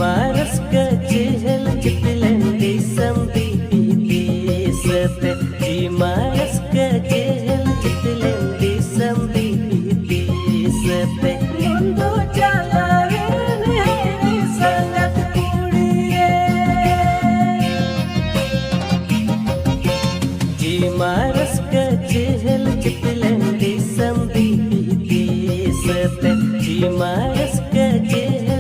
Maras kecil jeplen di sambi di sete. Maras kecil jeplen di sambi di sete. Mundo jalan ini sangat kuliah. Maras kecil jeplen di sambi di sete. Maras kecil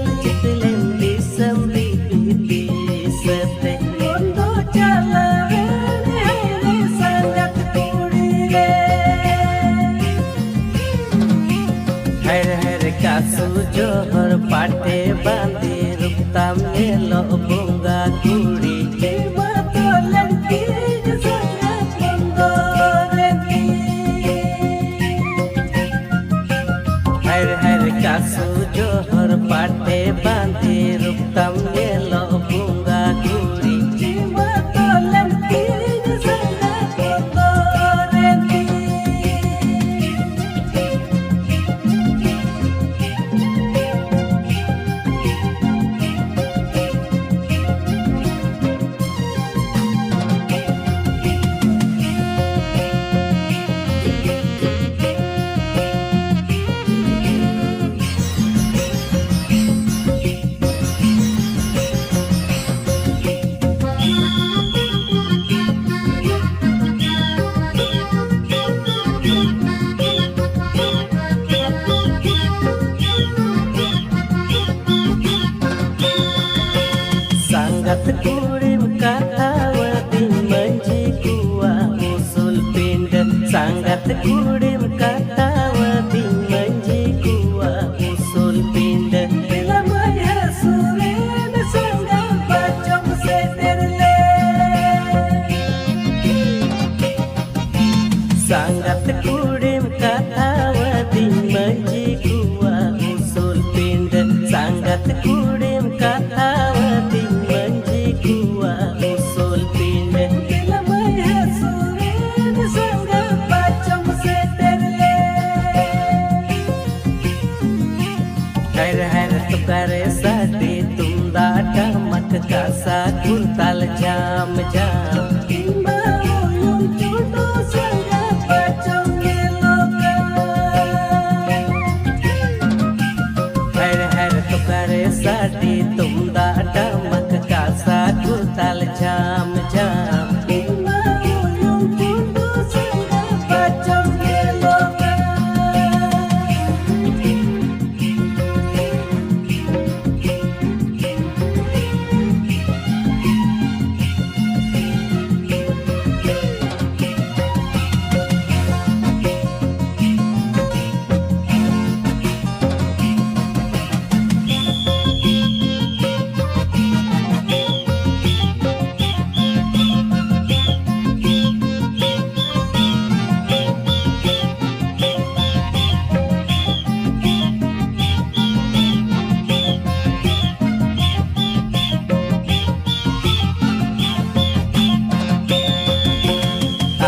जोहर पाटे बांधे रुकता मेलो बुंगा कुड़ी तो लड़की हर हर कासू जोहर पाटे बांधे रुकता मेलो बुंगा कुड़ी तो लड़की kurim katawati manji kuwa usul pindah. Sangat kurim katawati manji kuwa usul pindah. Bila maya surin sangat bacong seterle. Sangat kurim katawati manji kuwa usul pindah. Sangat kurim katawati करे साथी तुम दाटा मत कासा कुंतल जाम जाम हर हर तो करे साथी तुम data मत Kasa quintal जाम जाम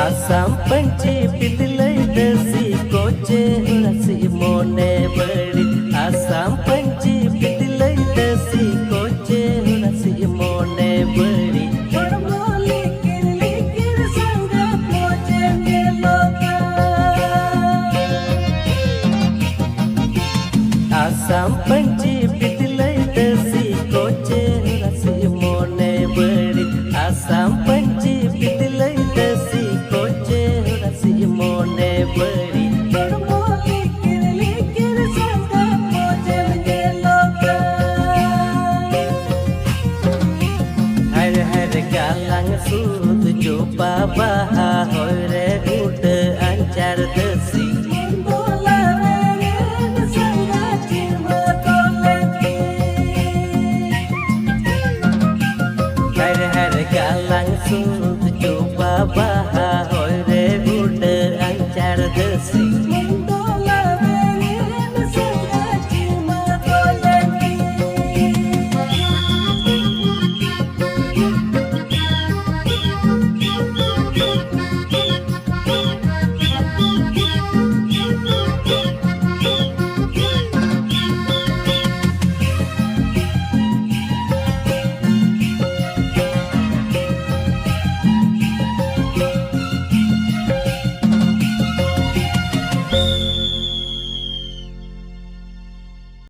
Asam panci pitilai dasi koce nasi mone beri. Asam panci pitilai dasi koce nasi mone beri. Likir likir sangga koce meloka. Asam panci pitilai dasi koce nasi mone beri. Asam panci pitilai dasi mone beri. Likir likir sangga koce meloka. Har har galang sud jo Baba hore ude ancar desi Har galang sung